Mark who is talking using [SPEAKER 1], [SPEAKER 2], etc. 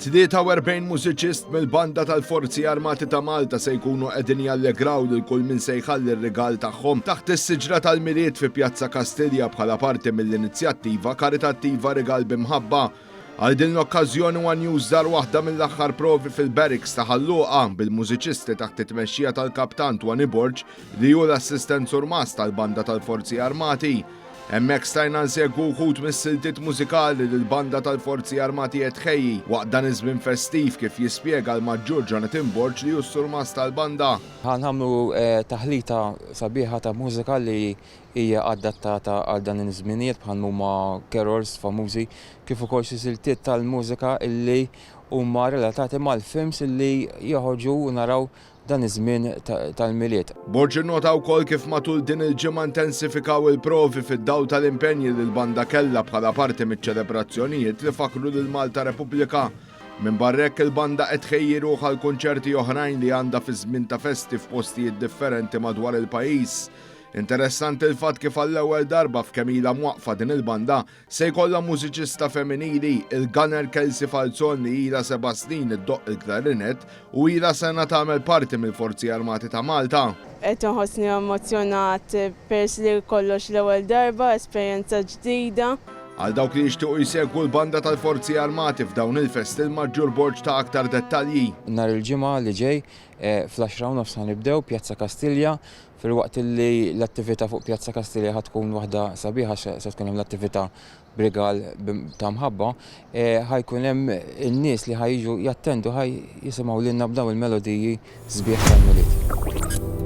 [SPEAKER 1] 43 mużiċist mill-banda tal-Forzi Armati ta' Malta se jkunu qegħdin jallegraw lil kull min se jħalli r-rigal tagħhom taħt is-siġra tal-miliet fi Pjazza Kastilja bħala parti mill-inizjattiva karitattiva Rigal b'Imħabba. Għal din l-okkażjoni huwa news dar waħda mill-aħħar provi fil-Barracks ta' Ħalluqa bil-mużiċisti taħt it-tmexxija tal-Kaptan Twani Borġ li hu l-assistent surmas tal-banda tal-Forzi Armati. Hemmhekk stajna nsegwu wħud mis-siltiet mużikali li l-banda tal-Forzi Armati qed tħejji waqt dan iż-żmien festiv kif jispjega l-Maġġur Jonathan Borġ li hu s-surmas tal-banda.
[SPEAKER 2] Ħanħamlu taħlita sabiħa ta' mużika li hija adattata għal dan iż-żminijiet bħal huma carols famużi kif ukoll xi siltiet tal-mużika illi huma relatati mal-films illi joħorġu u naraw dan iż-żmien tal-miliet.
[SPEAKER 1] Borġ innota wkoll kif matul din il-ġimgħa intensifikaw il-provi fid-dawl tal-impenji li l-banda kellha bħala parti miċ-ċelebrazzjonijiet li fakru lil Malta Repubblika. Minn barra hekk il-banda qed tħejji ruħha l kunċerti oħrajn li għandha fi żmien ta' festi f'postijiet differenti madwar il-pajjiż. Interessanti l-fatt kif għall-ewwel darba f'kemm ilha mwaqfa din il-banda se jkollha mużiċista femminili, il-gunner Kelsey Falzon li ilha 7 snin iddoqq il-klarinet u ilha sena tagħmel parti mill-Forzi Armati ta' Malta.
[SPEAKER 3] Qed inħossni emozjonat pers li kollox l-ewwel darba, esperjenza ġdida.
[SPEAKER 1] Għal dawk li jixtiequ jsegwu l-banda tal-Forzi Armati f'dawn il-fest il-Maġġur Borġ ta' aktar dettalji.
[SPEAKER 2] Nhar il-ġimgħa li ġej fl-10 sa nibdew Pjazza Kastilja fil-waqt li l-attività fuq Pjazza Kastilja ħad tkun waħda sabiħa se tkun hemm l-attività b'rigal ta' mħabba, ħajkun hemm in-nies li ħajġu jattendu ħaj jisimgħu lilna b'dawn il-melodiji sbieħ tal-miliet.